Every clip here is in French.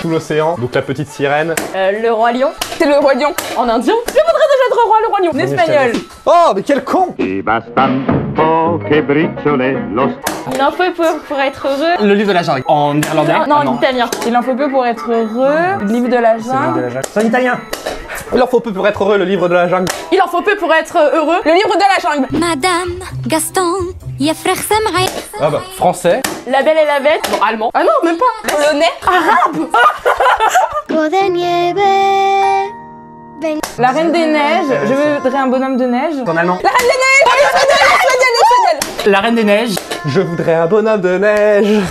Sous l'océan, donc la petite sirène. Le roi lion. C'est le roi lion. En indien. Je voudrais déjà être roi, le roi lion. En espagnol. Oh, mais quel con! Il en faut peu pour être heureux. Le livre de la jungle. En néerlandais? Non, en italien. Il en faut peu pour être heureux. Le livre de la jungle. C'est en italien. Il en faut peu pour être heureux, le livre de la jungle. Il en faut peu pour être heureux. Le livre de la jungle. Madame Gaston, يا فراخ سمعي. Ah bah, français. La belle et la bête. Bon, allemand. Ah non, même pas. Polonais. Arabe. La Reine des Neiges. Je voudrais un bonhomme de neige. En allemand. La Reine des Neiges. Espagnol. La Reine des Neiges. Je voudrais un bonhomme de neige.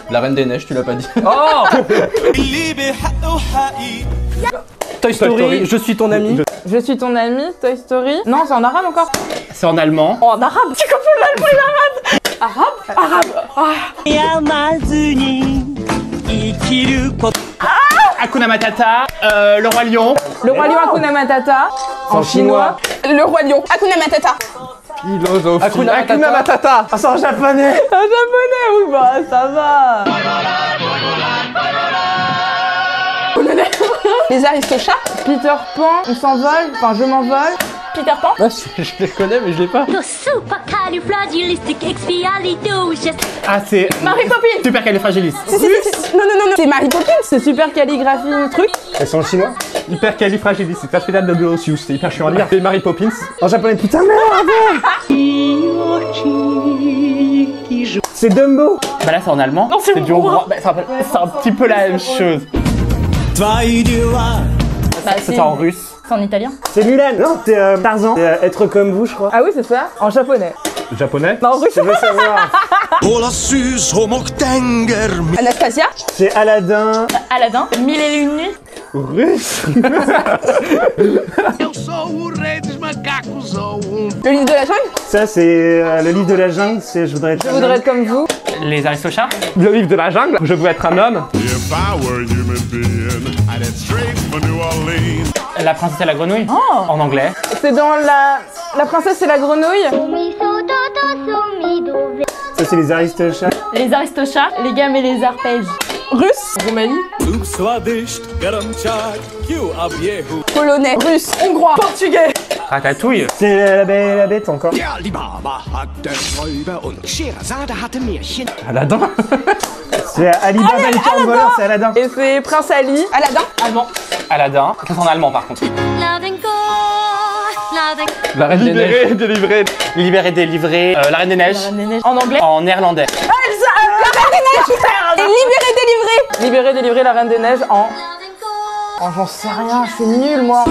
La Reine des Neiges, tu l'as pas dit. Oh! Toy Story, je suis ton ami. Je suis ton ami. Toy Story. Non, c'est en arabe encore. C'est en allemand. Oh, en arabe. Tu confonds l'allemand et l'arabe. Arabe. Arabe. Hakuna Matata, le roi lion. Le roi lion Hakuna Matata. En chinois. Le roi lion Hakuna Matata. Philosophie. Hakuna Matata. Ah, c'est en japonais. Un japonais, oui, bah ça va. Les Aristochats. Peter Pan, on s'envole. Enfin, je m'envole. Peter Pan. Ah, je les connais, mais je l'ai pas. Ah, c'est Marie Poppins. Supercalifragilis. Non. C'est Mary Poppins. C'est super calligraphie, truc. Elles sont en chinois. Hypercalifragilisticexpialidocious. C'est hyper chiant à dire. C'est Mary Poppins. En japonais, putain, merde! C'est Dumbo. Bah là, c'est en allemand. Non, c'est du hongrois. Bah, c'est un petit peu la même chose. Bah, C'est en russe. C'est en italien. C'est Mulan. Non, c'est Tarzan. C'est être comme vous, je crois. Ah oui, c'est ça. En japonais. Japonais. Non, en russe. Je veux savoir. Anastasia. C'est Aladdin. Aladdin. 1000 et une nuits. Russe. Le livre de la jungle. Ça, c'est le livre de la jungle. C'est je voudrais être. Je voudrais être comme vous. Les Aristochats. Le livre de la jungle. Je veux être un homme. La princesse et la grenouille. Oh. En anglais. C'est dans la princesse et la grenouille. Ça, c'est les Aristochats. Les Aristochats. Les gammes et les arpèges. Russe. Roumanie. Polonais. Russe. Hongrois. Portugais. Ratatouille. C'est la belle et la bête encore. Aladdin. C'est Alibaba le camp voleur, c'est Aladdin. Et c'est Prince Ali. Aladdin. Allemand. Aladdin. Ça, c'est en allemand par contre. La Reine des Neiges. Délivré. Libéré, délivré. La Reine des Neiges. La Reine des Neiges. En anglais. En néerlandais. La Reine des Neiges. Et libéré, délivré. Libéré, délivré, la Reine des Neiges en j'en sais rien, c'est nul moi.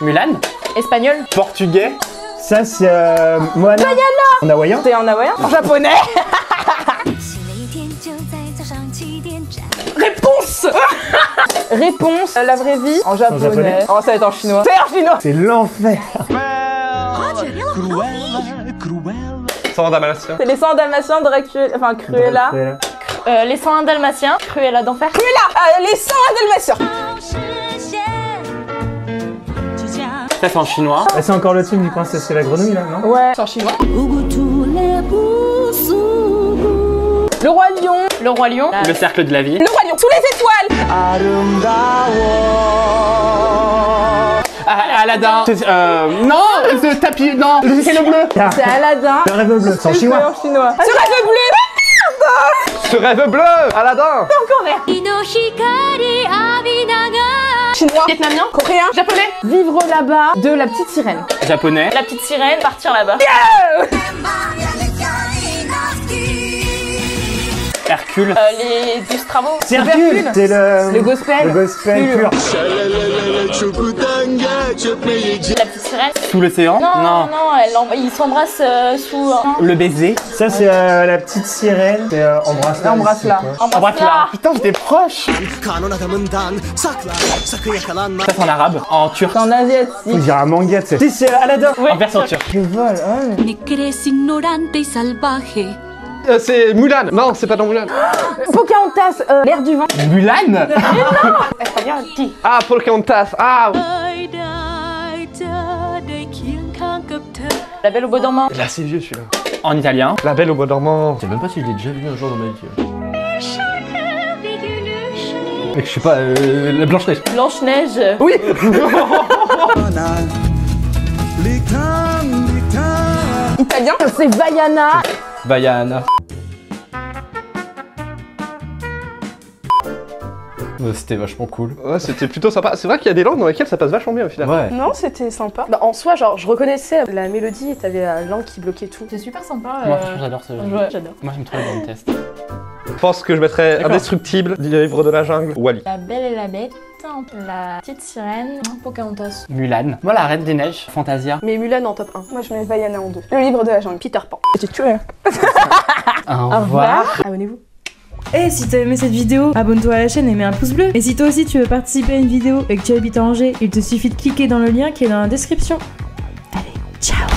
Mulan. Espagnol. Portugais. Ça, c'est Moana. En hawaïen. C'est en hawaïen. En japonais. Réponse. Réponse. La vraie vie. En japonais. Oh, ça va être en chinois. C'est en chinois. C'est l'enfer. Sans dalmatien. C'est les 100 dalmatiens de Cruella. Les 101 dalmatiens. Cruella d'enfer. Cruella. Les 100 dalmatiens. Ça, c'est en chinois. C'est encore le truc du princesse et la grenouille là, non? Ouais. C'est en chinois. Le roi lion. Le roi lion. Le cercle de la vie. Le roi lion. Sous les étoiles. Aladdin. Non, ce tapis, non, c'est le bleu. C'est Aladdin. Le rêve bleu. C'est en chinois. C'est en chinois. Ce rêve bleu. Ce rêve bleu. Aladdin. Encore rien. Chinois. Vietnamien. Coréen. Japonais. Vivre là-bas de la petite sirène. Japonais. La petite sirène. Partir là-bas. Hercule. Les 12 travaux. C'est Hercule. C'est le gospel. Le gospel pur. La petite sirène. Sous l'océan. Non, ils s'embrassent sous. Le baiser. Ça, c'est la petite sirène. C'est embrasse-la. Embrasse-la. Embrasse-la. Putain, j'étais proche. Ça, c'est en arabe. En turc. C'est en asiatique. On dirait un manga, tu sais. Si, c'est Aladdin. Oui. En version turque. Je vole, C'est Mulan. Non, c'est pas dans Mulan. Pocahontas. L'air du vent. Mulan. Ah, Pocahontas. Ah. La belle au bois dormant. Là, c'est vieux celui-là. En italien. La Belle au bois dormant. Je sais même pas si je l'ai déjà vu un jour dans ma vie. Mec, je sais pas, la Blanche-Neige. Blanche-Neige. Oui. Italien, c'est Vaiana. Vaiana. C'était vachement cool. Ouais, c'était plutôt sympa. C'est vrai qu'il y a des langues dans lesquelles ça passe vachement bien au final. Ouais. Non, c'était sympa. Bah, en soi, genre, je reconnaissais la mélodie et t'avais la langue qui bloquait tout. C'est super sympa. Moi, franchement, j'adore ce jeu. Ouais, j'adore. Moi, j'aime trop les game tests. Je pense que je mettrais Indestructible, du livre de la jungle, Wally. La Belle et la Bête, la Petite Sirène, Pocahontas. Mulan. Moi, la Reine des Neiges, Fantasia. Mais Mulan en top 1. Moi je mets Vaiana en 2. Le livre de la jungle, Peter Pan. J'ai tué. Au revoir. Abonnez-vous. Et si t'as aimé cette vidéo, abonne-toi à la chaîne et mets un pouce bleu. Et si toi aussi tu veux participer à une vidéo et que tu habites à Angers, il te suffit de cliquer dans le lien qui est dans la description. Allez, ciao!